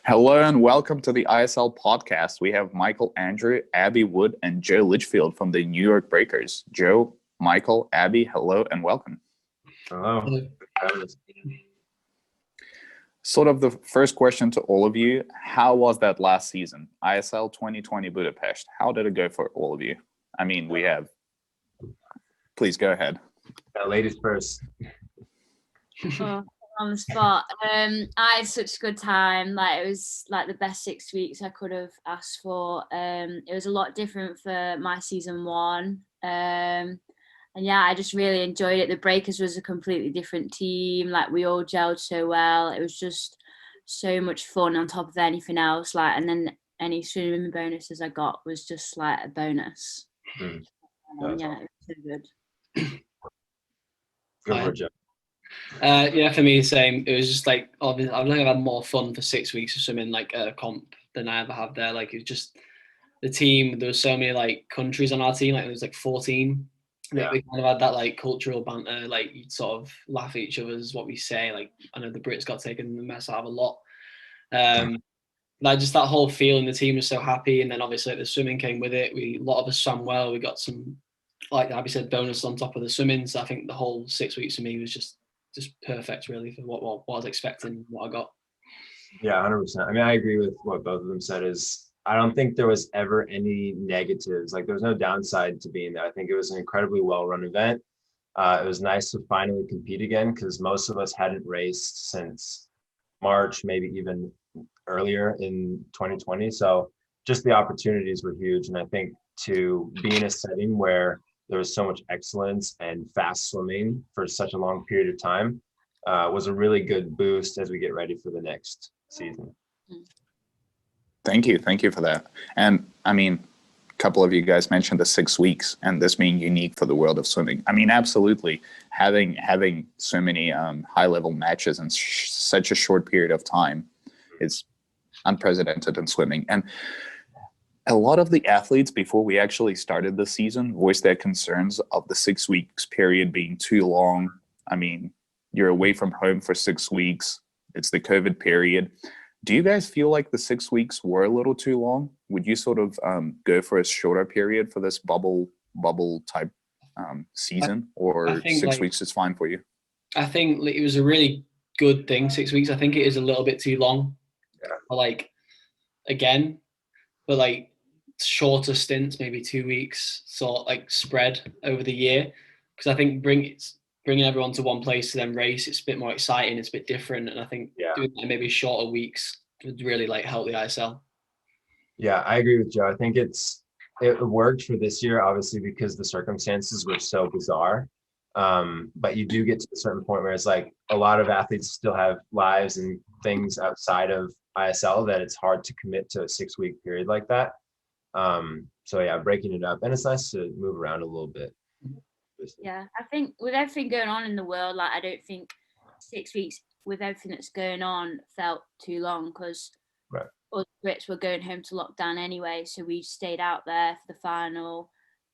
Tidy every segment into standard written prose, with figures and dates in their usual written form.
Hello and welcome to the ISL podcast. We have Michael Andrew, Abbie Wood, and Joe Litchfield from the New York Breakers. Joe, Michael, Abbie, hello and welcome. Hello. Sort of the first question to all of you, how was that last season? ISL 2020 Budapest. How did it go for all of you? Please go ahead. Ladies first. Oh, on the spot. I had such a good time. Like, it was like the best 6 weeks I could have asked for. It was a lot different for my season one. And yeah, I just really enjoyed it. The Breakers was a completely different team. Like, we all gelled so well. It was just so much fun on top of anything else. Like, and then any swimming bonuses I got was just like a bonus. Yeah, it was so good. Go for it, Joe. Yeah, for me, same. It was just like, obviously, I've had more fun for 6 weeks of swimming like a comp than I ever have there. Like, it was just the team. There was so many like countries on our team. Like, there was like 14. Yeah. We kind of had that like cultural banter. Like, you'd sort of laugh at each other's what we say. Like, I know the Brits got taken the mess out of a lot. Like, just that whole feeling. The team was so happy, and then obviously the swimming came with it. A lot of us swam well. We got some, like Abbie said, bonus on top of the swimming. So I think the whole 6 weeks for me was just perfect, really, for what I was expecting, what I got. Yeah, 100%. I mean, I agree with what both of them said. I don't think there was ever any negatives. Like, there was no downside to being there. I think it was an incredibly well-run event. It was nice to finally compete again because most of us hadn't raced since March, maybe even earlier in 2020. So just the opportunities were huge. And I think to be in a setting where there was so much excellence and fast swimming for such a long period of time was a really good boost as we get ready for the next season. Thank you for that. And I mean, a couple of you guys mentioned the 6 weeks and this being unique for the world of swimming. I mean, absolutely, having so many high-level matches in such a short period of time is unprecedented in swimming. And a lot of the athletes, before we actually started the season, voiced their concerns of the 6 weeks period being too long. I mean, you're away from home for 6 weeks. It's the COVID period. Do you guys feel like the 6 weeks were a little too long? Would you sort of go for a shorter period for this bubble type season, or I think 6 weeks is fine for you? I think it was a really good thing, 6 weeks. I think it is a little bit too long. Yeah. Like, again, but like shorter stints, maybe 2 weeks, sort of like spread over the year. Because I think bringing everyone to one place to then race, it's a bit more exciting, it's a bit different, and I think doing maybe shorter weeks would really like help the ISL. Yeah, I agree with Joe. I think it worked for this year, obviously, because the circumstances were so bizarre. But you do get to a certain point where it's like a lot of athletes still have lives and things outside of ISL that it's hard to commit to a 6 week period like that. So yeah, breaking it up, and it's nice to move around a little bit. Yeah, I think with everything going on in the world, like, I don't think 6 weeks with everything that's going on felt too long, because all the Brits were going home to lockdown anyway, so we stayed out there for the final.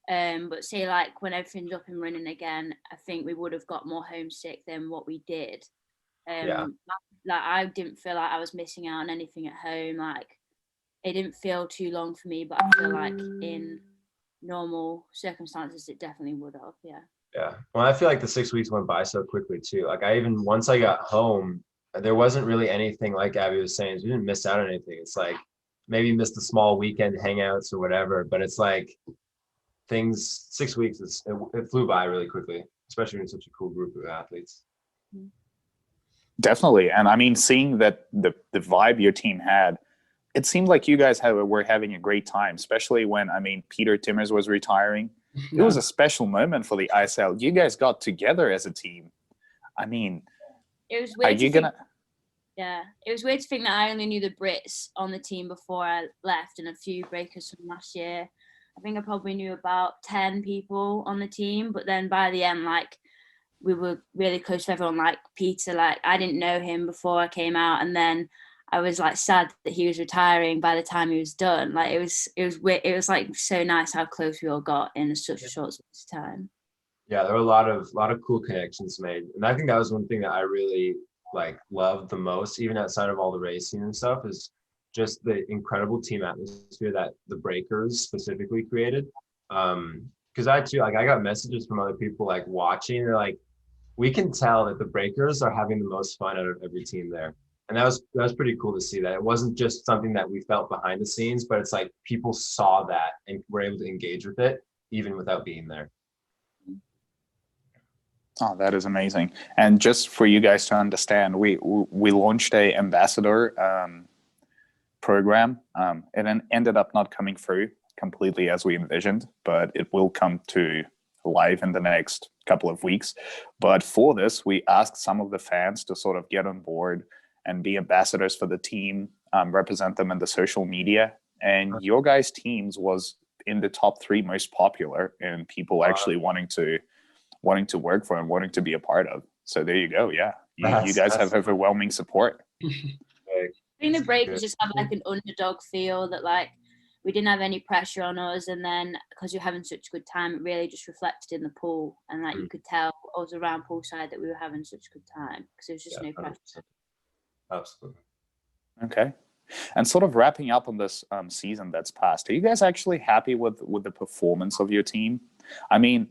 But say, like, when everything's up and running again, I think we would have got more homesick than what we did. Like, I didn't feel like I was missing out on anything at home. Like, it didn't feel too long for me, but I feel like in normal circumstances it definitely would have. Yeah, well, I feel like the 6 weeks went by so quickly too. Like, once I got home, there wasn't really anything, like Abbie was saying, we didn't miss out on anything. It's like maybe missed the small weekend hangouts or whatever, but it's like 6 weeks, it flew by really quickly, especially in such a cool group of athletes. Definitely. And I mean, seeing that the vibe your team had, it seemed like you guys were having a great time, especially when, I mean, Peter Timmers was retiring. It was a special moment for the ISL. You guys got together as a team. I mean, it was weird. It was weird to think that I only knew the Brits on the team before I left, and a few breakers from last year. I think I probably knew about 10 people on the team, but then by the end, like, we were really close to everyone. Like, Peter, like, I didn't know him before I came out, and then I was like sad that he was retiring by the time he was done. Like, it was like so nice how close we all got in such a short space of time. Yeah, there were a lot of cool connections made, and I think that was one thing that I really like loved the most, even outside of all the racing and stuff, is just the incredible team atmosphere that the Breakers specifically created. Because I too, like, I got messages from other people like watching. They're like, we can tell that the Breakers are having the most fun out of every team there, and that was pretty cool to see. That it wasn't just something that we felt behind the scenes, but it's like people saw that and were able to engage with it even without being there. Oh, that is amazing. And just for you guys to understand, we launched a ambassador program. It ended up not coming through completely as we envisioned, but it will come to live in the next couple of weeks. But for this, we asked some of the fans to sort of get on board and be ambassadors for the team, represent them in the social media. And your guys' teams was in the top 3 most popular, and people actually wanting to work for and wanting to be a part of. So there you go. Yeah, you guys have overwhelming support. I think the Breakers just have like an underdog feel, that like we didn't have any pressure on us, and then because you're having such a good time, it really just reflected in the pool, and like you could tell us around poolside that we were having such a good time because there was just no pressure. 100%. Absolutely. Okay. And sort of wrapping up on this season that's passed, are you guys actually happy with the performance of your team? I mean,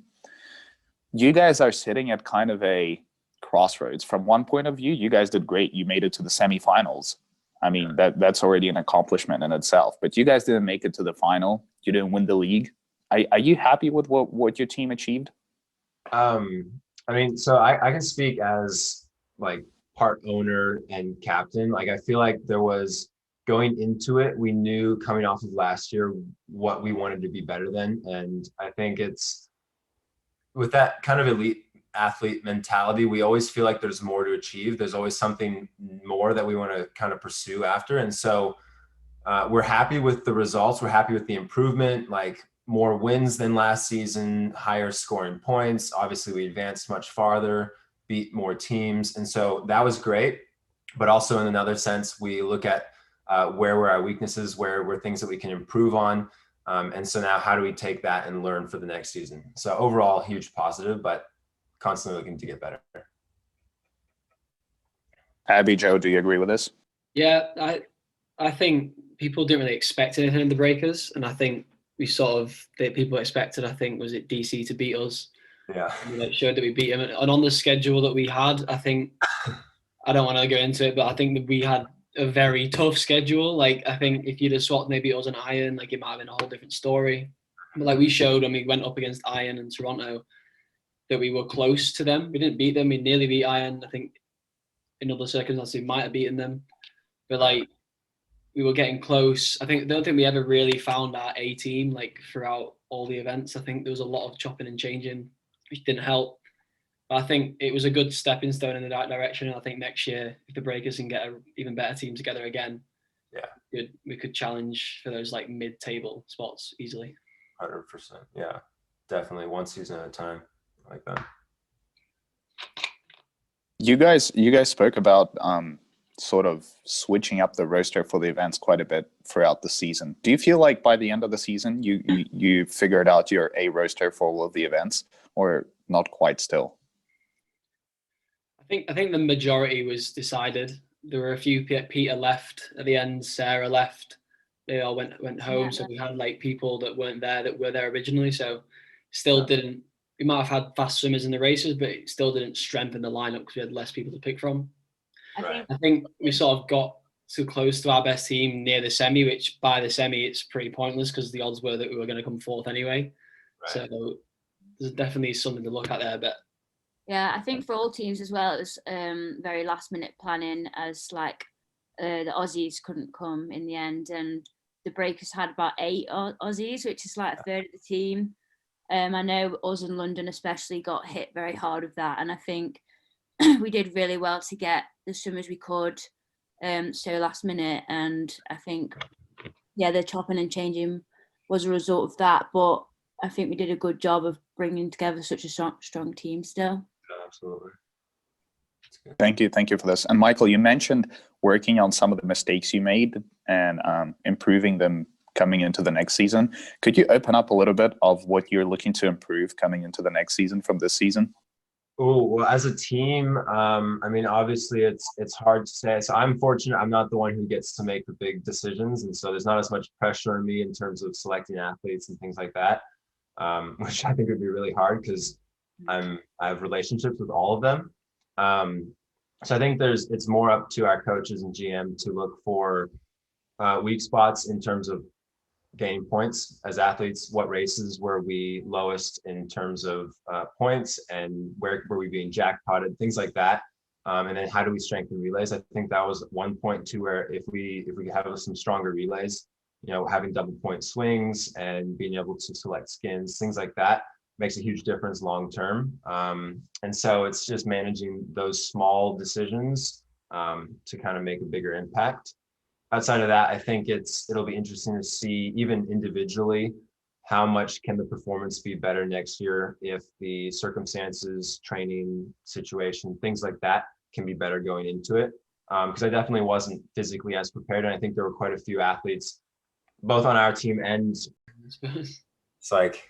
you guys are sitting at kind of a crossroads. From one point of view, you guys did great. You made it to the semifinals. I mean, that's already an accomplishment in itself. But you guys didn't make it to the final. You didn't win the league. Are you happy with what your team achieved? I mean, so I can speak as like part owner and captain. Like, I feel like there was, going into it, we knew coming off of last year what we wanted to be better than. And I think it's with that kind of elite athlete mentality, we always feel like there's more to achieve. There's always something more that we want to kind of pursue after. And so we're happy with the results. We're happy with the improvement, like more wins than last season, higher scoring points. Obviously, we advanced much farther, beat more teams. And so that was great. But also in another sense, we look at where were our weaknesses, where were things that we can improve on. And so now how do we take that and learn for the next season? So overall, huge positive, but constantly looking to get better. Abbie, Joe, do you agree with this? Yeah, I think people didn't really expect anything in the Breakers, and I think we sort of, that people expected, I think, was it DC to beat us. Yeah. It showed that we beat them. And on the schedule that we had, I think, I don't want to go into it, but I think that we had a very tough schedule. Like, I think if you'd have swapped maybe us and Iron, like, it might have been a whole different story. But like we showed when we went up against Iron and Toronto, that we were close to them. We didn't beat them. We nearly beat Iron. I think in other circumstances we might have beaten them. But like, we were getting close. I don't think we ever really found our A team, like, throughout all the events. I think there was a lot of chopping and changing, which didn't help. But I think it was a good stepping stone in the right direction. And I think next year, if the Breakers can get an even better team together again, we could challenge for those like mid-table spots easily. 100%. Yeah, definitely. One season at a time. I like that. You guys spoke about sort of switching up the roster for the events quite a bit throughout the season. Do you feel like by the end of the season you figured out your A roster for all of the events, or not quite still? I think the majority was decided. There were a few. Peter left at the end. Sarah left. They all went home. Yeah. So we had like people that weren't there that were there originally. So still didn't. We might have had fast swimmers in the races, but it still didn't strengthen the lineup because we had less people to pick from. I think we sort of got too close to our best team near the semi, which by the semi it's pretty pointless because the odds were that we were going to come fourth anyway. Right. So there's definitely something to look at there. But yeah, I think for all teams as well, it was very last minute planning, as like the Aussies couldn't come in the end, and the Breakers had about 8 Aussies, which is like a third of the team. I know us in London especially got hit very hard with that, and I think we did really well to get the swimmers we could so last minute, and I think the chopping and changing was a result of that, but I think we did a good job of bringing together such a strong team still. Absolutely. Thank you for this. And Michael, you mentioned working on some of the mistakes you made and improving them coming into the next season. Could you open up a little bit of what you're looking to improve coming into the next season from this season? Oh, well, as a team, I mean, obviously it's hard to say. So I'm fortunate I'm not the one who gets to make the big decisions. And so there's not as much pressure on me in terms of selecting athletes and things like that, which I think would be really hard because I have relationships with all of them. So I think it's more up to our coaches and GM to look for weak spots in terms of gain points as athletes. What races were we lowest in terms of points, and where were we being jackpotted, things like that. And then how do we strengthen relays? I think that was one point too, where if we have some stronger relays, you know, having double point swings and being able to select skins, things like that makes a huge difference long term. And so it's just managing those small decisions to kind of make a bigger impact. Outside of that, I think it'll be interesting to see, even individually, how much can the performance be better next year if the circumstances, training situation, things like that can be better going into it. Because I definitely wasn't physically as prepared, and I think there were quite a few athletes, both on our team and it's like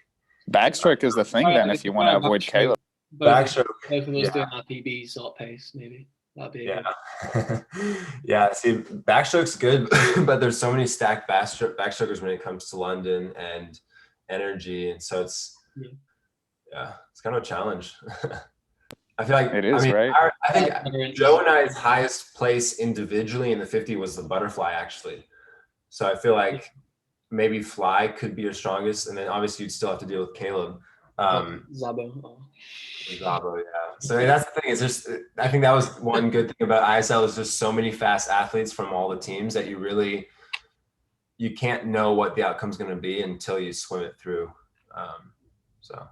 backstroke is the thing then if you want to avoid Caleb. Backstroke. Both of us doing our PB sort of pace, maybe. That'd be yeah. See, backstroke's good, but there's so many stacked backstrokers when it comes to London and energy, and so it's it's kind of a challenge. I feel like it is, right? I think Joe and I's highest place individually in the 50 was the butterfly, actually. So I feel like maybe fly could be your strongest, and then obviously you'd still have to deal with Caleb. Zabo. Zabo, yeah. So I mean, that's the thing. It's just, I think that was one good thing about ISL is just so many fast athletes from all the teams that you can't know what the outcome's going to be until you swim it through. So.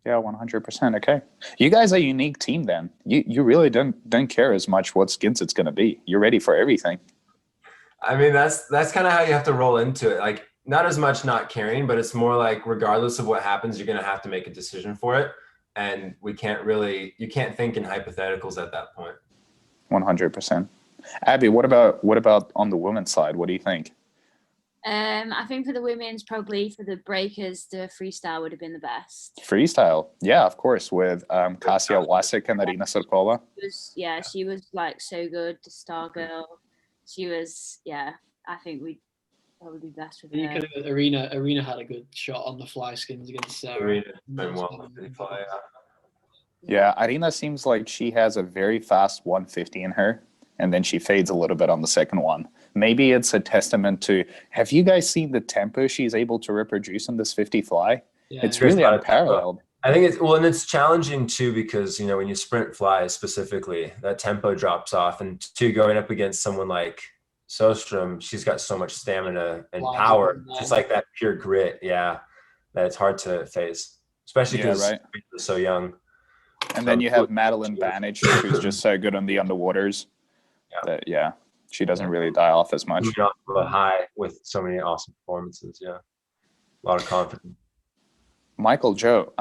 Yeah, 100%. Okay, you guys are a unique team. Then you really don't care as much what skins it's going to be. You're ready for everything. I mean, that's kind of how you have to roll into it. Like, not as much not caring, but it's more like regardless of what happens, you're going to have to make a decision for it. And you can't think in hypotheticals at that point. 100%. Abbie, what about on the women's side? What do you think? I think for the women's, probably for the breakers, the freestyle would have been the best. Freestyle, yeah, of course, with Kasia Wasik and Arina Surkova. She was like so good, the star girl. She was, I think we'd probably be best with her. Arena had a good shot on the fly skins against Sarah. Arena did well with the fly, yeah, Arina seems like she has a very fast 150 in her, and then she fades a little bit on the second one. Maybe it's a testament to, have you guys seen the tempo she's able to reproduce in this 50 fly? Yeah, it's really unparalleled. I think and it's challenging too, because, you know, when you sprint fly specifically, that tempo drops off, and two, going up against someone like Sostrom, she's got so much stamina and power, just like that pure grit. Yeah, that it's hard to face, especially because they're so young. And then you have Madeline Banich, who's just so good on the underwaters. That, she doesn't really die off as much. Off a high with so many awesome performances. Yeah, a lot of confidence. Michael, Joe,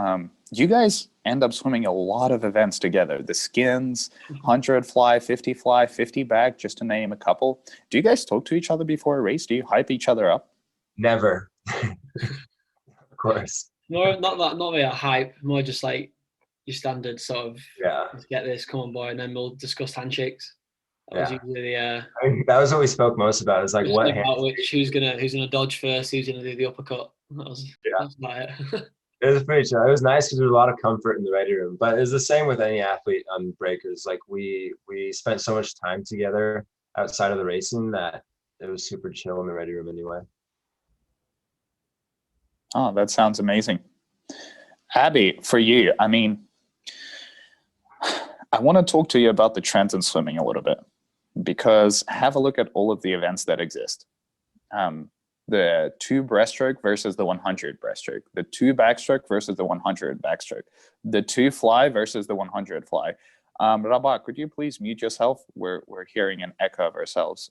you guys end up swimming a lot of events together. The skins, 100 fly, 50 fly, 50 back, just to name a couple. Do you guys talk to each other before a race? Do you hype each other up? Never. Of course. No, not really a hype. More just like your standard sort of. Yeah. Let's get this, come on, boy, and then we'll discuss handshakes. That was usually I mean, that was what we spoke most about. Is like what who's gonna dodge first, who's gonna do the uppercut. That's about it. It was pretty chill. It was nice because there was a lot of comfort in the ready room. But it's the same with any athlete on breakers. Like we spent so much time together outside of the racing that it was super chill in the ready room anyway. Oh, that sounds amazing. Abbie, for you, I mean, I want to talk to you about the trends in swimming a little bit, because have a look at all of the events that exist. The 2 breaststroke versus the 100 breaststroke, the 2 backstroke versus the 100 backstroke, the 2 fly versus the 100 fly. Rabah, could you please mute yourself? We're hearing an echo of ourselves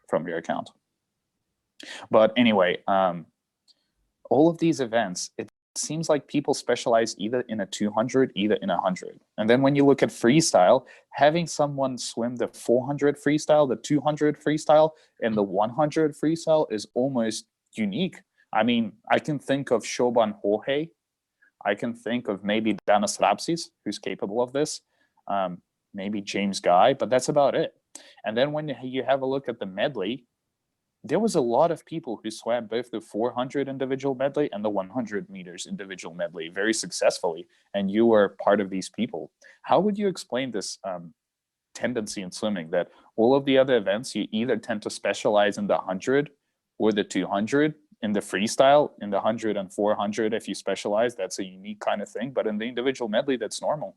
from your account. But anyway, all of these events, it seems like people specialize either in a 200, either in 100. And then when you look at freestyle, having someone swim the 400 freestyle, the 200 freestyle, and the 100 freestyle is almost unique. I mean, I can think of Shoban Jorge, I can think of maybe Danas Rapsis, who's capable of this, maybe James Guy, but that's about it. And then when you have a look at the medley, there was a lot of people who swam both the 400 individual medley and the 100 meters individual medley very successfully, and you were part of these people. How would you explain this tendency in swimming that all of the other events, you either tend to specialize in the 100 or the 200? In the freestyle, in the 100 and 400, if you specialize, that's a unique kind of thing, but in the individual medley, that's normal.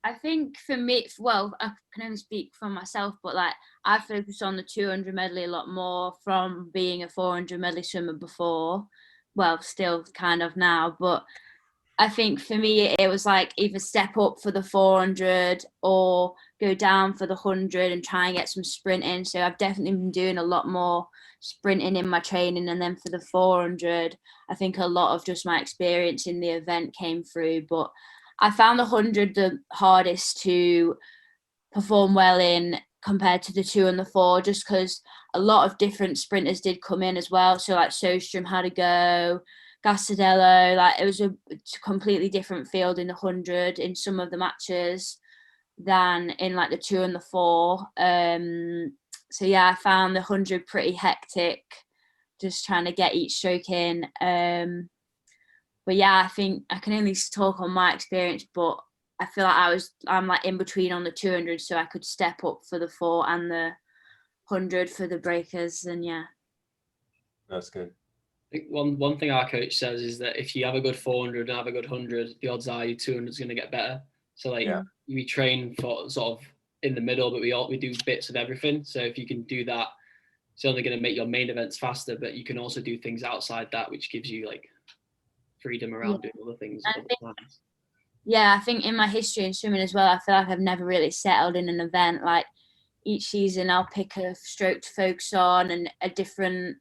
I think for me, well, I can only speak for myself, but like I focus on the 200 medley a lot more from being a 400 medley swimmer before. Well, still kind of now, but I think for me it was like either step up for the 400 or go down for the 100 and try and get some sprinting. So I've definitely been doing a lot more sprinting in my training, and then for the 400, I think a lot of just my experience in the event came through. But I found the 100 the hardest to perform well in compared to the 2 and the 4, just because a lot of different sprinters did come in as well. So like Sostrom had a go, Gastadello, like it was a completely different field in the 100 in some of the matches than in like the 2 and the 4. So yeah, I found the 100 pretty hectic, just trying to get each stroke in. But yeah, I think I can only talk on my experience, but I feel like I'm like in between on the 200, so I could step up for the 4 and the 100 for the breakers, and yeah. That's good. I think one thing our coach says is that if you have a good 400 and have a good 100, the odds are your 200 is going to get better. So like we train for sort of in the middle, but we do bits of everything. So if you can do that, it's only going to make your main events faster, but you can also do things outside that, which gives you like freedom around doing other things. I think in my history in swimming as well, I feel like I've never really settled in an event. Like each season I'll pick a stroke to focus on and a different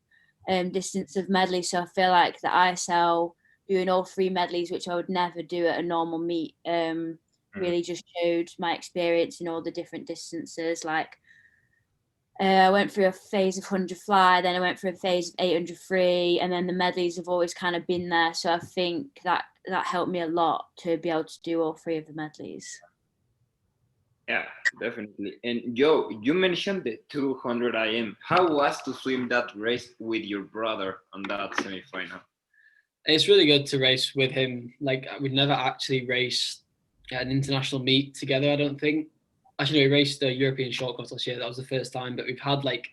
distance of medley. So I feel like the ISL doing all 3 medleys, which I would never do at a normal meet, really just showed my experience in all the different distances. Like I went through a phase of 100 fly, then I went through a phase of 800 free, and then the medleys have always kind of been there. So I think that helped me a lot to be able to do all 3 of the medleys. Yeah, definitely. And Joe, you mentioned the 200 IM. How was to swim that race with your brother on that semifinal? It's really good to race with him. Like we'd never actually raced at an international meet together, I don't think. Actually, we raced the European short course last year. That was the first time, but we've had like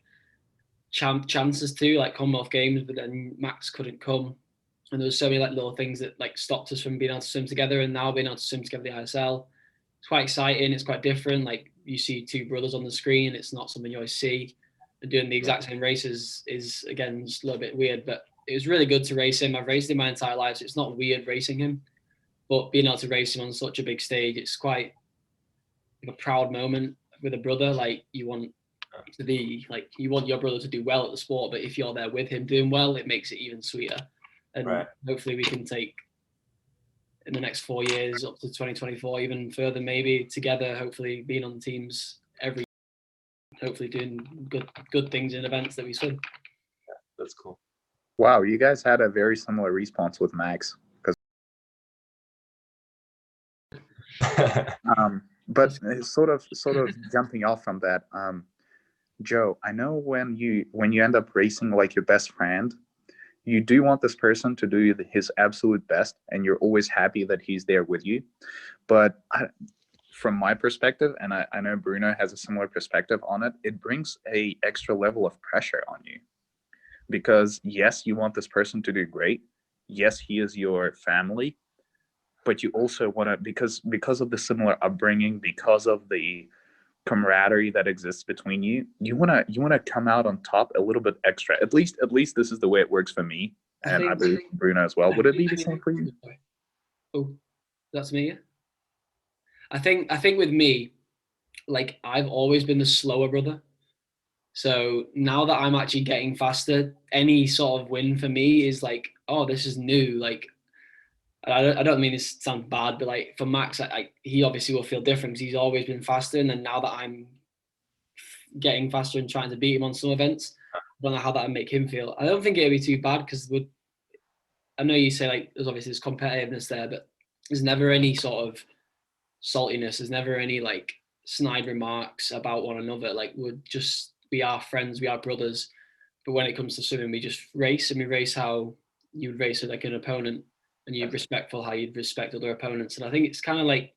chances to like Commonwealth Games, but then Max couldn't come, and there was so many like little things that like stopped us from being able to swim together. And now being able to swim together the ISL, it's quite exciting. It's quite different. Like you see 2 brothers on the screen. It's not something you always see. And doing the exact same races is again just a little bit weird, but it was really good to race him. I've raced him my entire life, so it's not weird racing him, but being able to race him on such a big stage, it's quite like a proud moment with a brother. Like you want to be like, you want your brother to do well at the sport, but if you're there with him doing well, it makes it even sweeter. And hopefully we can take in the next 4 years up to 2024, even further, maybe together, hopefully being on teams hopefully doing good things in events that we swim. Yeah, that's cool. Wow, you guys had a very similar response with Max. But sort of jumping off from that, Joe, I know when you end up racing like your best friend, you do want this person to do his absolute best, and you're always happy that he's there with you. But from my perspective, and I know Bruno has a similar perspective on it, it brings a extra level of pressure on you. Because yes, you want this person to do great. Yes, he is your family. But you also want to, because of the similar upbringing, because of the camaraderie that exists between you, you want to come out on top a little bit extra. At least this is the way it works for me, and I believe Bruno as well. Would it be the same for you? Oh, that's me. I think with me, like I've always been the slower brother. So now that I'm actually getting faster, any sort of win for me is like, oh, this is new. Like, I don't mean this sounds bad, but like for Max, he obviously will feel different because he's always been faster. And then now that I'm getting faster and trying to beat him on some events, I don't know how that would make him feel. I don't think it'd be too bad because I know you say like there's obviously this competitiveness there, but there's never any sort of saltiness. There's never any like snide remarks about one another. Like we are friends, we are brothers. But when it comes to swimming, we just race, and we race how you would race like an opponent, and you're respectful how you'd respect other opponents. And I think it's kind of like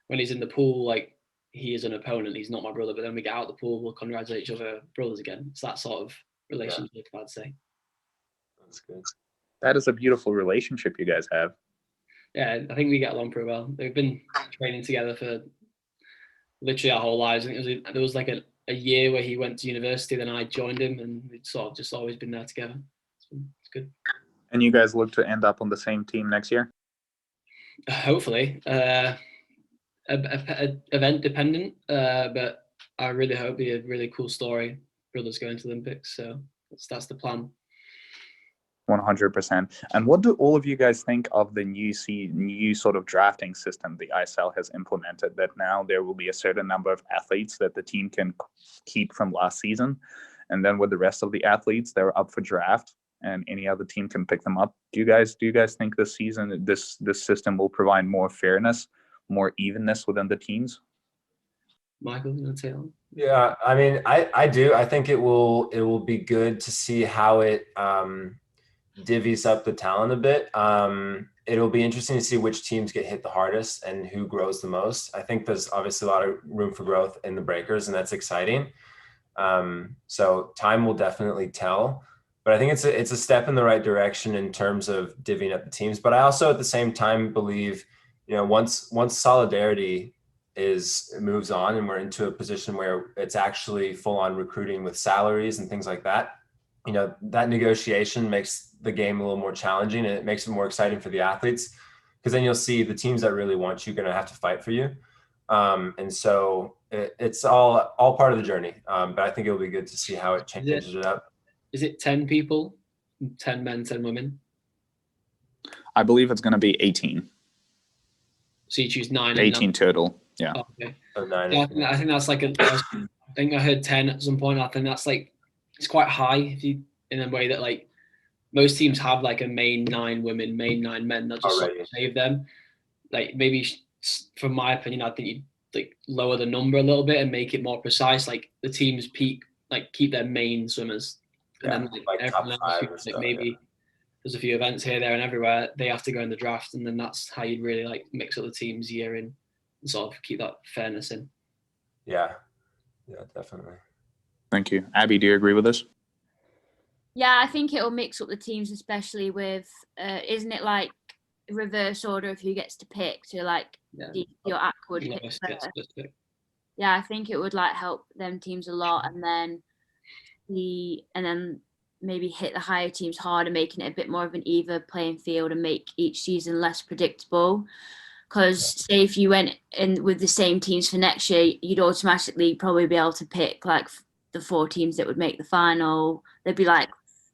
when he's in the pool, like he is an opponent, he's not my brother. But then we get out of the pool, we'll congratulate each other brothers again. It's that sort of relationship, I'd say. That's good. That is a beautiful relationship you guys have. Yeah, I think we get along pretty well. They've been training together for literally our whole lives. I think there was like a year where he went to university, then I joined him, and we'd sort of just always been there together. It's good. And you guys look to end up on the same team next year? Hopefully. Event dependent, but I really hope it'll be a really cool story. Brothers going to the Olympics, so that's the plan. 100%. And what do all of you guys think of the new sort of drafting system the ISL has implemented, that now there will be a certain number of athletes that the team can keep from last season, and then with the rest of the athletes, they're up for draft and any other team can pick them up? Do you guys think this season this system will provide more fairness, more evenness within the teams? Michael, you want to take on? Yeah, I mean, I do. I think it will be good to see how it divvies up the talent a bit. It'll be interesting to see which teams get hit the hardest and who grows the most. I think there's obviously a lot of room for growth in the breakers, and that's exciting. So time will definitely tell, but I think it's a step in the right direction in terms of divvying up the teams. But I also at the same time believe, once solidarity moves on and we're into a position where it's actually full on recruiting with salaries and things like that, that negotiation makes the game a little more challenging, and it makes it more exciting for the athletes, because then you'll see the teams that really want you going to have to fight for you. And so it's all part of the journey. But I think it'll be good to see how it changes it up. Is it 10 people, 10 men, 10 women? I believe it's going to be 18. So you choose 9. 18 total. Yeah. Oh, okay. So 9. Yeah, I think that's like I think I heard 10 at some point. I think that's like, it's quite high in a way that like most teams have like a main 9 women, main 9 men that just sort of save them. Like maybe from my opinion, I think you'd like lower the number a little bit and make it more precise. Like the teams keep their main swimmers, and then like everyone else, like maybe there's a few events here, there, and everywhere. They have to go in the draft, and then that's how you'd really like mix up the teams year in and sort of keep that fairness in. Yeah, definitely. Thank you. Abbie, do you agree with this? Yeah, I think it'll mix up the teams, especially with, isn't it like reverse order of who gets to pick? So like your Aqua pick first. Yeah, I think it would like help them teams a lot, and then maybe hit the higher teams harder, making it a bit more of an even playing field and make each season less predictable. Because say if you went in with the same teams for next year, you'd automatically probably be able to pick like the 4 teams that would make the final. There'd be like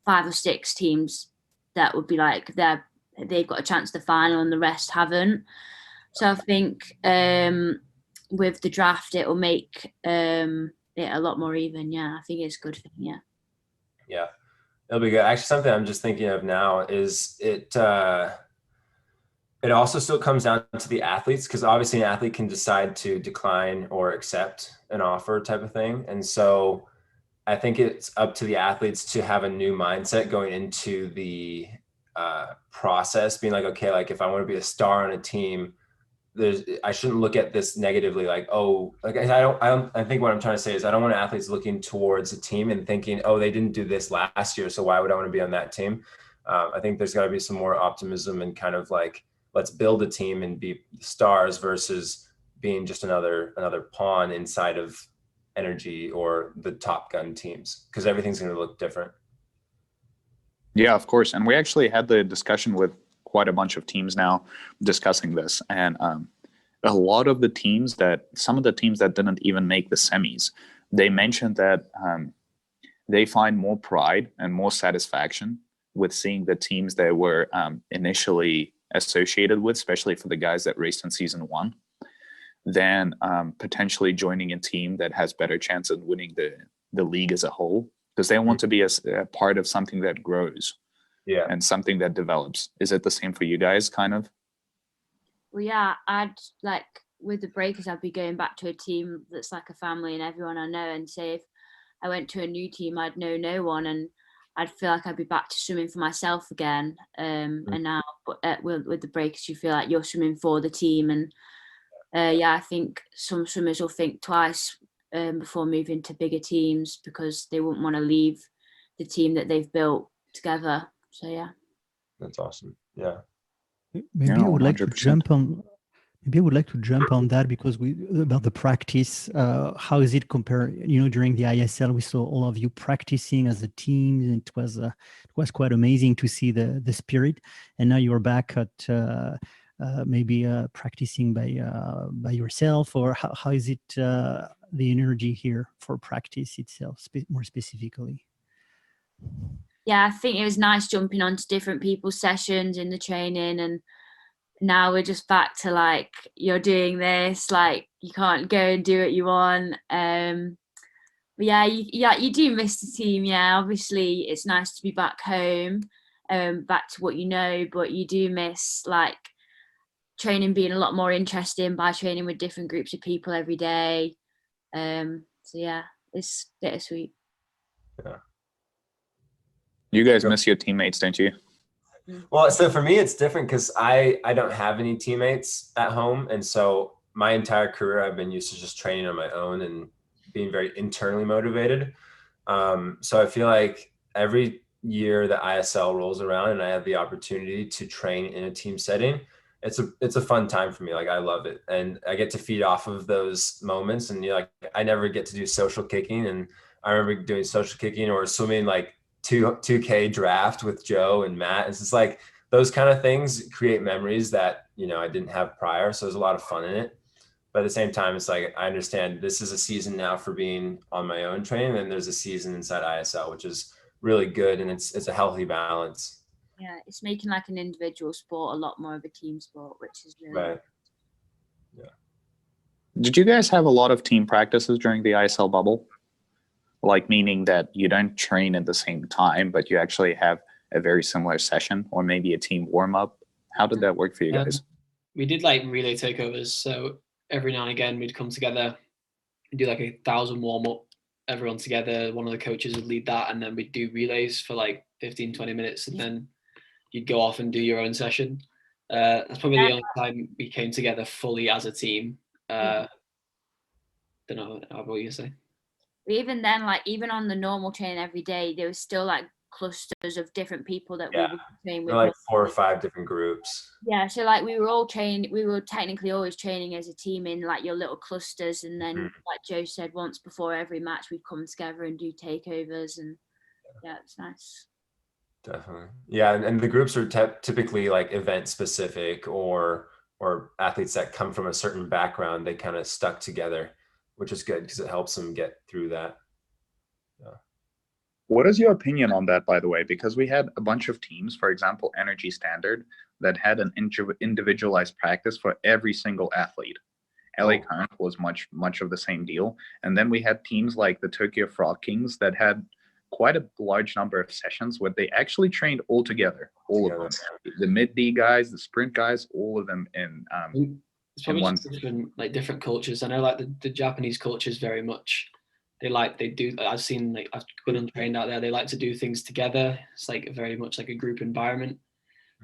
5 or 6 teams that would be like they've got a chance to final and the rest haven't. So I think with the draft it will make it a lot more even. Yeah, I think it's good for them. Yeah, it'll be good. Actually, something I'm just thinking of now is it also still comes down to the athletes, because obviously an athlete can decide to decline or accept an offer type of thing. And so I think it's up to the athletes to have a new mindset going into the process, being like, okay, like if I want to be a star on a team, I shouldn't look at this negatively. Like, oh, like I think what I'm trying to say is I don't want athletes looking towards a team and thinking, oh, they didn't do this last year, so why would I want to be on that team? I think there's got to be some more optimism and kind of like, let's build a team and be stars versus being just another pawn inside of Energy or the Top Gun teams, because everything's going to look different. Yeah, of course. And we actually had the discussion with quite a bunch of teams now discussing this. And a lot of the teams some of the teams that didn't even make the semis, they mentioned that they find more pride and more satisfaction with seeing the teams they were initially associated with, especially for the guys that raced in season 1, than potentially joining a team that has better chance of winning the league as a whole, because they want to be a part of something that grows. Yeah. and something that develops. Is it the same for you guys, kind of? Well, yeah, I'd like with the breakers, I'd be going back to a team that's like a family and everyone I know. And say if I went to a new team, I'd know no one, and I'd feel like I'd be back to swimming for myself again. And now with the breakers, you feel like you're swimming for the team. And yeah, I think some swimmers will think twice before moving to bigger teams because they wouldn't want to leave the team that they've built together. So yeah. That's awesome. Yeah. Maybe Yeah, I would like to 100%. jump on. Maybe I would like to jump on that because about the practice. How is it compared? During the ISL, we saw all of you practicing as a team, and it was quite amazing to see the spirit. And now you're back at maybe practicing by yourself, or how is it the energy here for practice itself, more specifically? Yeah, I think it was nice jumping onto different people's sessions in the training, and now we're just back to like, you're doing this, like you can't go and do what you want. But yeah, you do miss the team. Yeah, obviously it's nice to be back home, back to what you know, but you do miss like training being a lot more interesting by training with different groups of people every day. So yeah, it's bittersweet. Yeah. You guys miss your teammates, don't you? Well, so for me, it's different because I don't have any teammates at home. And so my entire career, I've been used to just training on my own and being very internally motivated. So I feel like every year that ISL rolls around and I have the opportunity to train in a team setting, it's a fun time for me. Like I love it. And I get to feed off of those moments. And like, I never get to do social kicking. And I remember doing social kicking or swimming like 2K draft with Joe and Matt. It's just like those kind of things create memories that, I didn't have prior. So there's a lot of fun in it. But at the same time, it's like, I understand this is a season now for being on my own training. And there's a season inside ISL, which is really good. And it's a healthy balance. Yeah, it's making like an individual sport a lot more of a team sport, which is really Right. Yeah. Did you guys have a lot of team practices during the ISL bubble? Like meaning that you don't train at the same time, but you actually have a very similar session or maybe a team warm up. How did that work for you guys? We did like relay takeovers. So every now and again we'd come together and do like 1,000 warm up, everyone together. One of the coaches would lead that. And then we'd do relays for like 15, 20 minutes. And then you'd go off and do your own session. That's probably the only time we came together fully as a team. Don't know what you say. But even then, like even on the normal train every day, there was still like clusters of different people that we would train with. Like 4 or 5 different groups. Yeah, so like we were technically always training as a team in like your little clusters, and then like Joe said, once before every match we'd come together and do takeovers, and yeah, it's nice. Definitely. Yeah, and the groups are typically like event specific or athletes that come from a certain background. They kind of stuck together, which is good because it helps them get through that. Yeah. What is your opinion on that, by the way? Because we had a bunch of teams, for example, Energy Standard, that had an individualized practice for every single athlete. LA Current was much of the same deal. And then we had teams like the Tokyo Frog Kings that had quite a large number of sessions where they actually trained all together, all of them. The mid-D guys, the sprint guys, all of them in it's probably just different cultures. I know like the Japanese culture is very much I've seen like I've been untrained out there, they like to do things together. It's like very much like a group environment.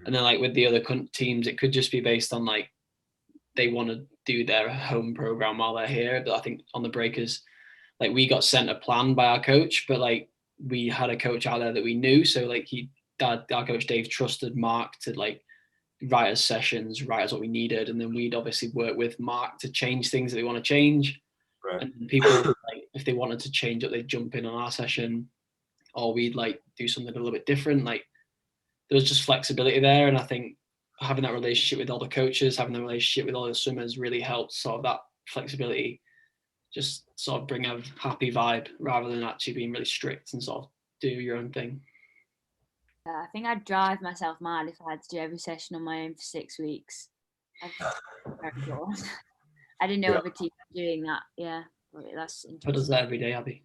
And then like with the other teams, it could just be based on like they want to do their home program while they're here. But I think on the breakers, like we got sent a plan by our coach, but like we had a coach out there that we knew. So like our coach Dave trusted Mark to like write us sessions, write us what we needed. And then we'd obviously work with Mark to change things that they want to change. Right. And people, like, if they wanted to change it, they'd jump in on our session, or we'd like do something a little bit different. Like there was just flexibility there. And I think having that relationship with all the coaches, having the relationship with all the swimmers really helped sort of that flexibility, just sort of bring a happy vibe rather than actually being really strict and sort of do your own thing. Yeah, I think I'd drive myself mad if I had to do every session on my own for 6 weeks. I didn't know other teams were doing that. Yeah, but that's interesting. Who does that every day, Abbie?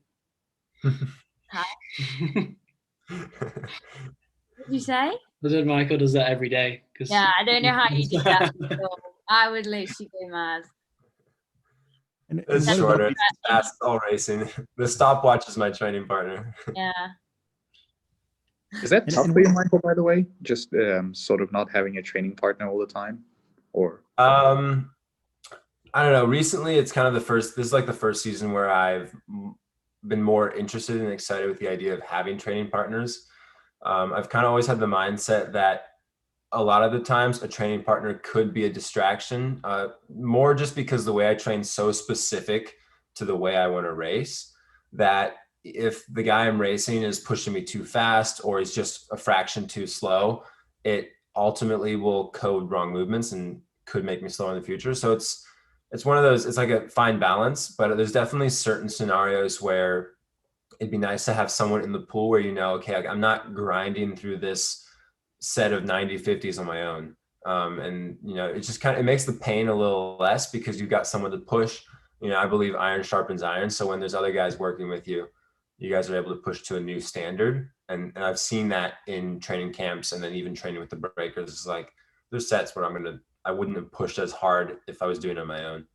What did you say? Wood Michael does that every day. Yeah, I don't know how you do that. I would literally go mad. And It's what shorter. about It's fast, all racing. The stopwatch is my training partner. Yeah. Is that And- tough and for you, what- Michael, by the way? Just sort of not having a training partner all the time? Or I don't know. Recently, it's kind of this is like the first season where I've been more interested and excited with the idea of having training partners. I've kind of always had the mindset that a lot of the times a training partner could be a distraction, more just because the way I train so specific to the way I want to race, that if the guy I'm racing is pushing me too fast or is just a fraction too slow, it ultimately will code wrong movements and could make me slow in the future. So it's one of those, it's like a fine balance, but there's definitely certain scenarios where it'd be nice to have someone in the pool where, you know, okay, I'm not grinding through this set of 90/50s on my own. And, you know, it just kind of, it makes the pain a little less because you've got someone to push. You know, I believe iron sharpens iron. So when there's other guys working with you, you guys are able to push to a new standard. And I've seen that in training camps and then even training with the breakers. It's like, there's sets where I wouldn't have pushed as hard if I was doing it on my own.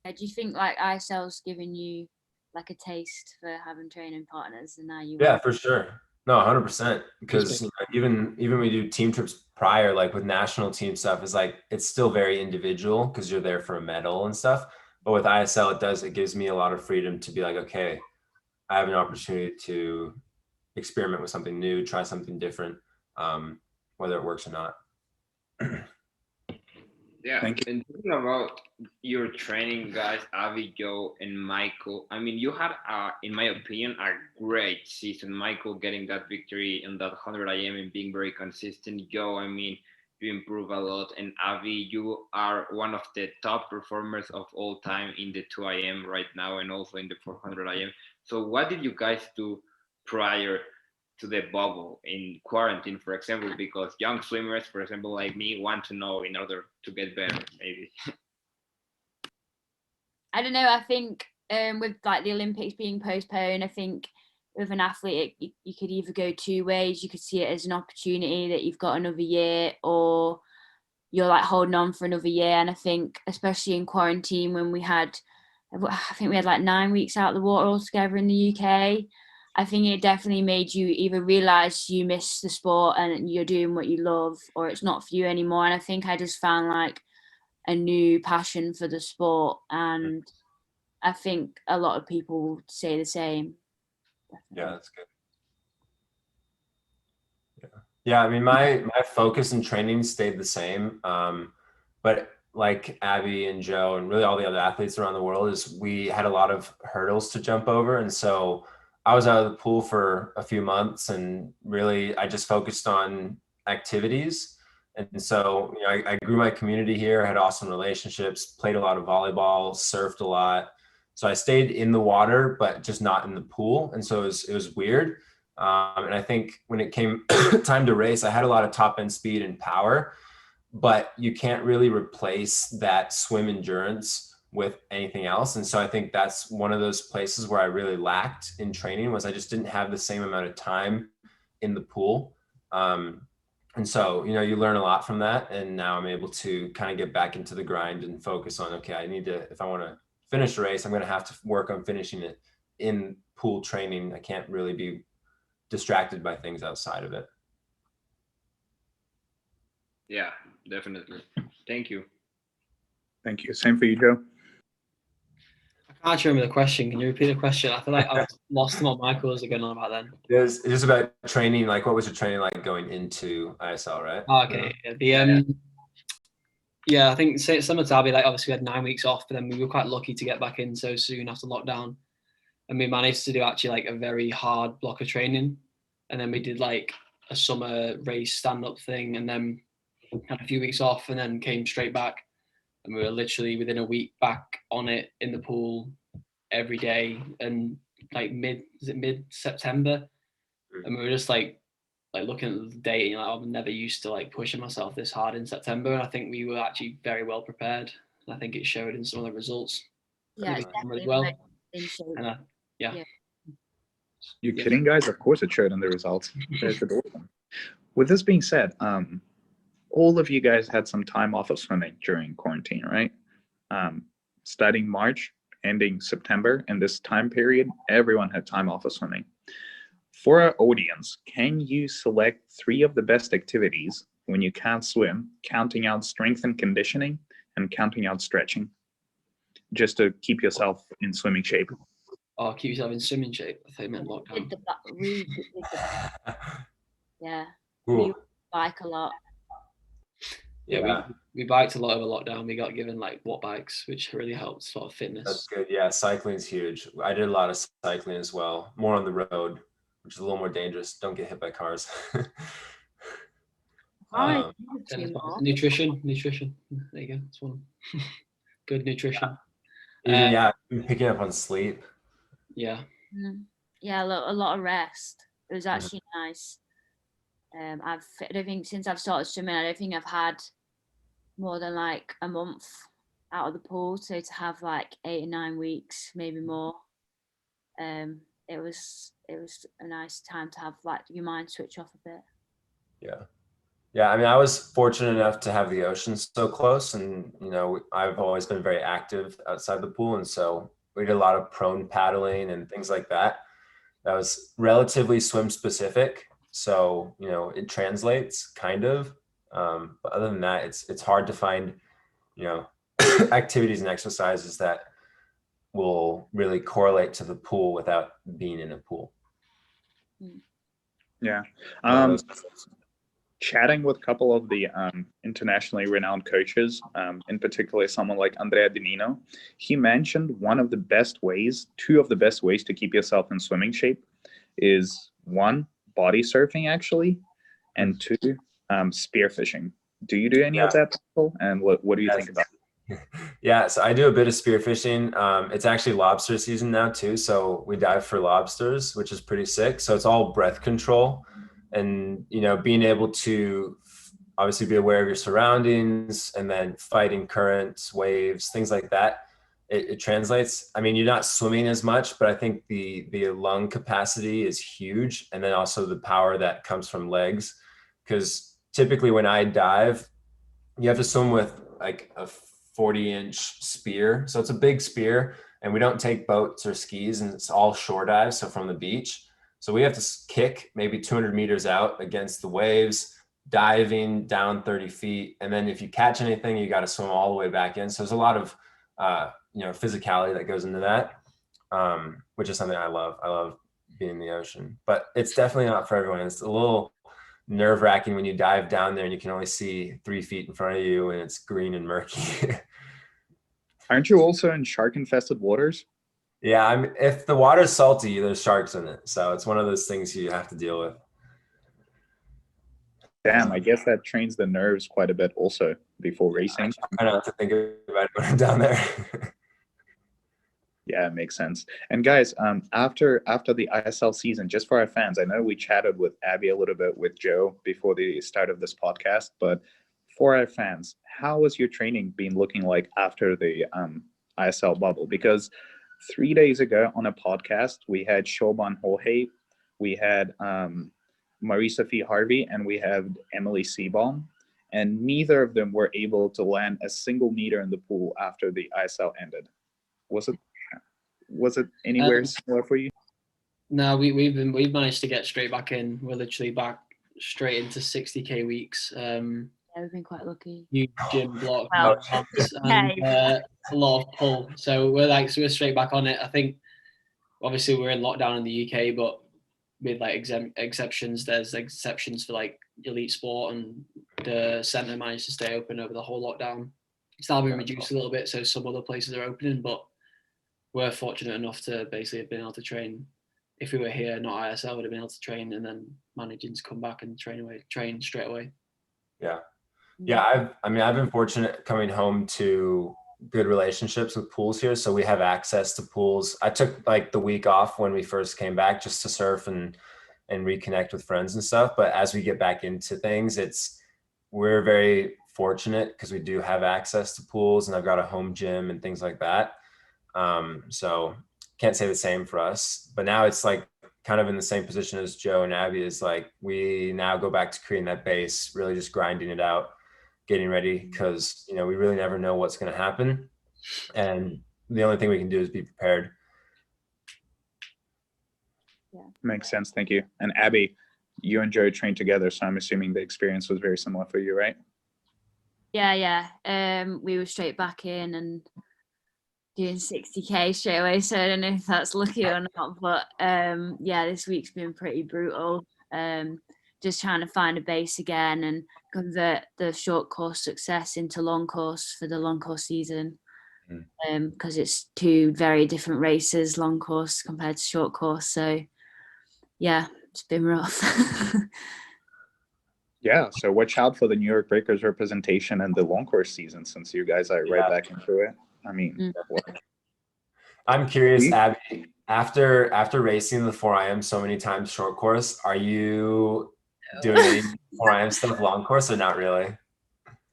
Do you think like ISL's giving you like a taste for having training partners and now you Yeah, for sure. No, 100%. Because you know, even we do team trips prior, like with national team stuff, is like it's still very individual because you're there for a medal and stuff. But with ISL, it gives me a lot of freedom to be like, okay, I have an opportunity to experiment with something new, try something different, whether it works or not. Yeah, Thank and talking about your training, guys, Abbie, Joe, and Michael. I mean, you had, in my opinion, a great season. Michael getting that victory in that 100 IM and being very consistent. Joe, I mean, you improve a lot, and Abbie, you are one of the top performers of all time in the 2 IM right now, and also in the 400 IM. So, what did you guys do prior to the bubble in quarantine, for example, because young swimmers, for example, like me, want to know in order to get better, maybe? I don't know. I think with like the Olympics being postponed, I think with an athlete, you could either go two ways. You could see it as an opportunity that you've got another year, or you're like holding on for another year. And I think, especially in quarantine, when I think we had like 9 weeks out of the water altogether in the UK. I think it definitely made you either realize you miss the sport and you're doing what you love, or it's not for you anymore. And I think I just found like a new passion for the sport, and I think a lot of people would say the same. Yeah, that's good. Yeah, I mean, my focus and training stayed the same. But like Abbie and Joe and really all the other athletes around the world, is we had a lot of hurdles to jump over. And so I was out of the pool for a few months, and really I just focused on activities. And so, you know, I grew my community here, had awesome relationships, played a lot of volleyball, surfed a lot. So I stayed in the water, but just not in the pool. And so it was weird. And I think when it came time to race, I had a lot of top end speed and power, but you can't really replace that swim endurance with anything else. And so I think that's one of those places where I really lacked in training, was I just didn't have the same amount of time in the pool. And so, you know, you learn a lot from that. And now I'm able to kind of get back into the grind and focus on, okay, I need to, if I want to finish a race, I'm going to have to work on finishing it in pool training. I can't really be distracted by things outside of it. Yeah, definitely. Thank you. Thank you. Same for you, Joe. I can't remember the question. Can you repeat the question? I feel like I've lost what Michael was going on about then. It's just about training. Like, what was your training like going into ISL, right? Oh, okay. Yeah, I think similar to Abbie, like obviously we had 9 weeks off, but then we were quite lucky to get back in so soon after lockdown. And we managed to do actually like a very hard block of training. And then we did like a summer race stand-up thing, and then had a few weeks off, and then came straight back. And we were literally within a week back on it in the pool every day, and like mid-September. And we were just like looking at the date, and you're like, I'm never used to like pushing myself this hard in September. And I think we were actually very well prepared. And I think it showed in some of the results. Yeah, it's definitely as well. and You're kidding, guys? Of course it showed in the results. It's awesome. With this being said, all of you guys had some time off of swimming during quarantine, right? Starting March, ending September, in this time period, everyone had time off of swimming. For our audience, can you select 3 of the best activities when you can't swim, counting out strength and conditioning and counting out stretching, just to keep yourself in swimming shape? Oh, keep yourself in swimming shape. I thought you meant lockdown. Yeah, Cool. we bike a lot. Yeah, we biked a lot over lockdown. We got given like watt bikes, which really helped sort of fitness. That's good. Yeah, cycling's huge. I did a lot of cycling as well, more on the road, which is a little more dangerous. Don't get hit by cars. Nutrition. There you go. That's one. Good nutrition. Yeah, picking up on sleep. Yeah. Yeah, a lot of rest. It was actually nice. I don't think since I've started swimming, I don't think I've had more than like a month out of the pool. So to have like 8 or 9 weeks, maybe more, it was a nice time to have like your mind switch off a bit. Yeah. I mean, I was fortunate enough to have the ocean so close, and I've always been very active outside the pool, and so we did a lot of prone paddling and things like that. That was relatively swim specific, so it translates kind of. But other than that, it's hard to find activities and exercises that will really correlate to the pool without being in a pool. Yeah. Chatting with a couple of the internationally renowned coaches, in particular someone like Andrea Dinino, he mentioned two of the best ways to keep yourself in swimming shape is 1, body surfing actually, and 2, spearfishing. Do you do any of that, Michael? And what do you think about it? Yeah, so I do a bit of spearfishing. It's actually lobster season now too, so we dive for lobsters, which is pretty sick. So it's all breath control, and being able to obviously be aware of your surroundings, and then fighting currents, waves, things like that. It translates. I mean, you're not swimming as much, but I think the lung capacity is huge, and then also the power that comes from legs. Because typically when I dive, you have to swim with like a 40-inch spear. So it's a big spear, and we don't take boats or skis, and it's all shore dives. So from the beach. So we have to kick maybe 200 meters out against the waves, diving down 30 feet. And then if you catch anything, you got to swim all the way back in. So there's a lot of, physicality that goes into that, which is something I love. I love being in the ocean, but it's definitely not for everyone. It's a little nerve-wracking when you dive down there and you can only see 3 feet in front of you and it's green and murky. Aren't you also in shark-infested waters? Yeah, if the water's salty, there's sharks in it. So it's one of those things you have to deal with. Damn, I guess that trains the nerves quite a bit also before racing. I don't have to think about it when I'm down there. Yeah, it makes sense. And guys, after the ISL season, just for our fans, I know we chatted with Abbie a little bit with Joe before the start of this podcast, but for our fans, how has your training been looking like after the ISL bubble? Because 3 days ago on a podcast, we had Shoban Jorge, we had Marie-Sophie Harvey, and we had Emily Seabaum, and neither of them were able to land a single meter in the pool after the ISL ended. Was it anywhere similar for you? No, we've managed to get straight back in. We're literally back straight into 60K weeks. Yeah, we've been quite lucky. New gym block, and a lot of pull. So we're straight back on it. I think obviously we're in lockdown in the UK, but with like exceptions, there's exceptions for like elite sport, and the centre managed to stay open over the whole lockdown. It's now been reduced a little bit, so some other places are opening, but we're fortunate enough to basically have been able to train. If we were here, not ISL, would have been able to train and then managing to come back and train straight away. Yeah, I've been fortunate coming home to good relationships with pools here. So we have access to pools. I took like the week off when we first came back just to surf and reconnect with friends and stuff. But as we get back into things, we're very fortunate because we do have access to pools, and I've got a home gym and things like that. So can't say the same for us, but now it's like kind of in the same position as Joe and Abbie, is like we now go back to creating that base, really just grinding it out, getting ready, because we really never know what's going to happen, and the only thing we can do is be prepared. Yeah, makes sense. Thank you. And Abbie, you and Joe trained together, so I'm assuming the experience was very similar for you, right? yeah. We were straight back in and doing 60k straight away, so I don't know if that's lucky or not, but yeah, this week's been pretty brutal. Just trying to find a base again and convert the short course success into long course for the long course season, because it's two very different races, long course compared to short course. So yeah, it's been rough. Yeah, so watch out for the New York Breakers representation in the long course season, since you guys are right back into it. I mean, I'm curious, Abbie, after racing the 4IM so many times short course, are you doing any 4IM stuff long course or not really?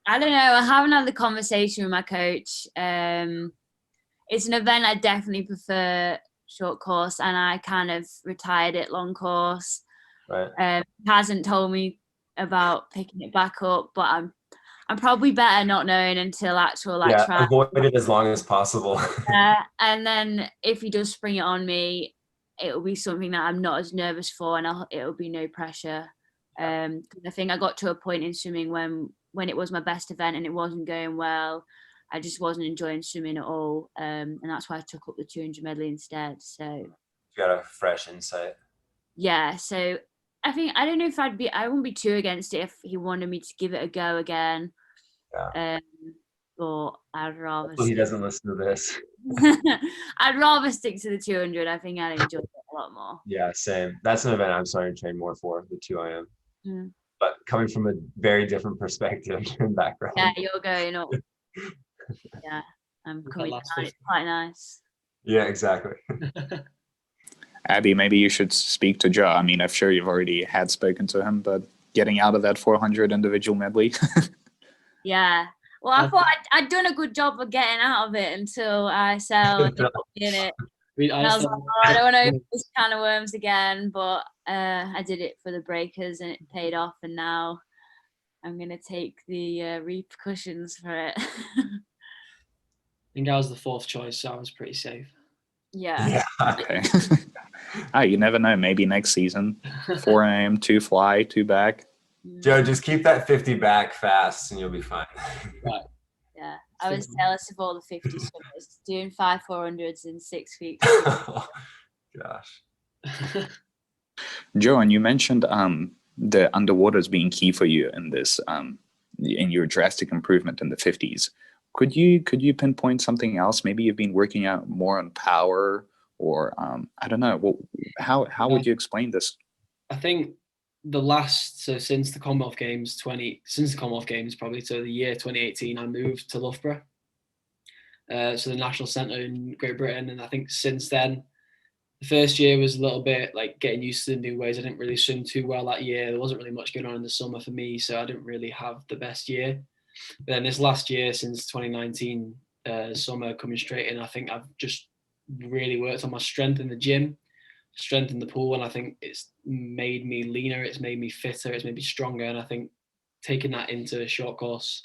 I don't know. I haven't had the conversation with my coach. It's an event I definitely prefer short course, and I kind of retired it long course. Right. Hasn't told me about picking it back up, but I'm probably better not knowing until actual try. Avoid it as long as possible. And then if he does spring it on me, it'll be something that I'm not as nervous for, and it'll be no pressure. I think I got to a point in swimming when it was my best event and it wasn't going well. I just wasn't enjoying swimming at all, and that's why I took up the 200 medley instead. So you got a fresh insight. Yeah, so I don't know if I wouldn't be too against it if he wanted me to give it a go again. Yeah. But I'd rather. Hopefully he doesn't listen to this. I'd rather stick to the 200. I think I'd enjoy it a lot more. Yeah, same. That's an event I'm starting to train more for, the 2IM. But coming from a very different perspective and background. Yeah, you're going up. Yeah, I'm coming down. It's quite nice. Yeah, exactly. Abbie, maybe you should speak to Joe. I mean, I'm sure you've already had spoken to him, but getting out of that 400 individual medley. Yeah. Well, I thought I'd done a good job of getting out of it until ISL and in it. I was like, I don't want to open this can of worms again, but I did it for the breakers and it paid off, and now I'm going to take the repercussions for it. I think I was the fourth choice, so I was pretty safe. Yeah. Okay. You never know. Maybe next season, 4 a.m., 2 fly, 2 back. Joe, just keep that 50 back fast and you'll be fine. Right. Yeah. I was jealous of all the 50 swimmers doing 5 400s in 6 weeks. Gosh. Joe, and you mentioned the underwaters being key for you in this, in your drastic improvement in the 50s. Could you pinpoint something else? Maybe you've been working out more on power, or I don't know. How would you explain this? I think since the Commonwealth Games probably to the year 2018, I moved to Loughborough, so the national centre in Great Britain, and I think since then, the first year was a little bit like getting used to the new ways. I didn't really swim too well that year. There wasn't really much going on in the summer for me, so I didn't really have the best year. But then this last year, since 2019 summer coming straight in, I think I've just really worked on my strength in the gym, strength in the pool, and I think it's made me leaner, it's made me fitter, it's made me stronger, and I think taking that into short course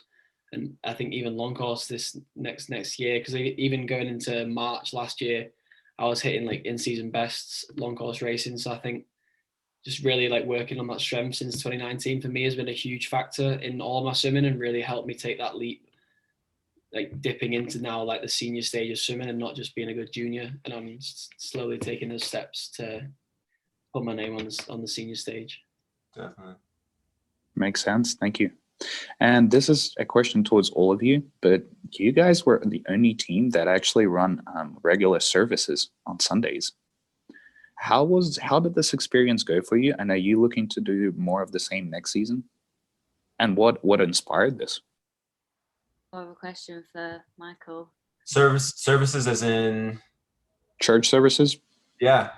and I think even long course this next year, because even going into March last year, I was hitting like in-season bests long course racing. So I think just really like working on that strength since 2019 for me has been a huge factor in all my swimming and really helped me take that leap, like dipping into now like the senior stage of swimming and not just being a good junior. And I'm slowly taking those steps to put my name on the senior stage. Definitely. Makes sense. Thank you. And this is a question towards all of you, but you guys were the only team that actually run regular services on Sundays. How did this experience go for you? And are you looking to do more of the same next season? And what inspired this? More of a question for Michael. Services as in church services? Yeah.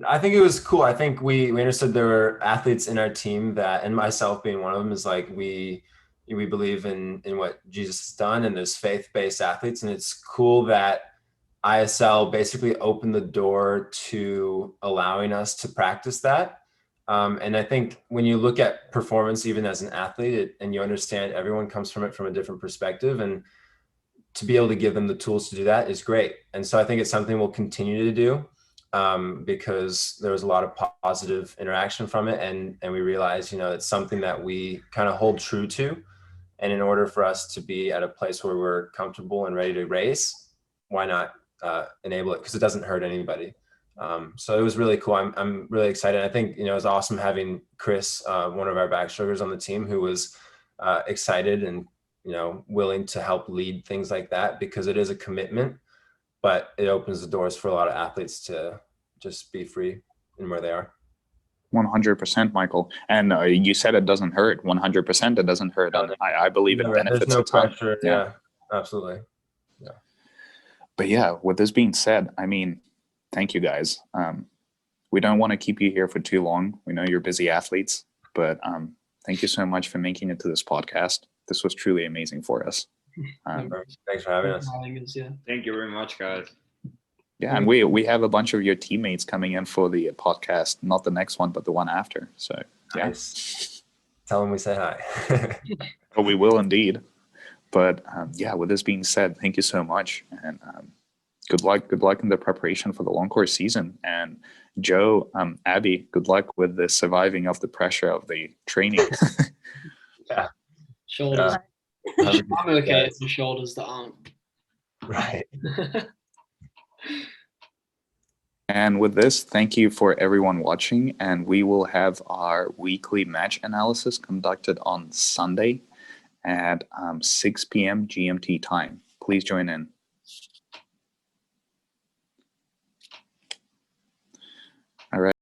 I think it was cool. I think we understood there were athletes in our team that, and myself being one of them, is like we believe in what Jesus has done, and there's faith-based athletes, and it's cool that ISL basically opened the door to allowing us to practice that. And I think when you look at performance, even as an athlete, and you understand everyone comes from it from a different perspective, and to be able to give them the tools to do that is great. And so I think it's something we'll continue to do, because there was a lot of positive interaction from it. And we realized, you know, it's something that we kind of hold true to. And in order for us to be at a place where we're comfortable and ready to race, why not enable it? Because it doesn't hurt anybody. So it was really cool. I'm really excited. I think, you know, it was awesome having Chris, one of our backstrokers on the team, who was excited and, you know, willing to help lead things like that, because it is a commitment, but it opens the doors for a lot of athletes to just be free in where they are. 100%, Michael. And you said it doesn't hurt. 100% it doesn't hurt. And I believe it benefits There's no a ton. pressure. Yeah, absolutely. Yeah. But yeah, with this being said, I mean, thank you guys. We don't want to keep you here for too long. We know you're busy athletes, but thank you so much for making it to this podcast. This was truly amazing for us. Thanks for having us. Yeah. Thank you very much, guys. Yeah, and we have a bunch of your teammates coming in for the podcast, not the next one, but the one after. So yeah, Nice. Tell them we say hi. well, we will indeed. But yeah, with this being said, thank you so much, and good luck in the preparation for the long course season. And Joe, Abbie, good luck with the surviving of the pressure of the training. Yeah. Shoulders. I'm okay. It's the shoulders that aren't. Right. And with this, thank you for everyone watching, and we will have our weekly match analysis conducted on Sunday at 6 p.m. GMT time. Please join in. All right.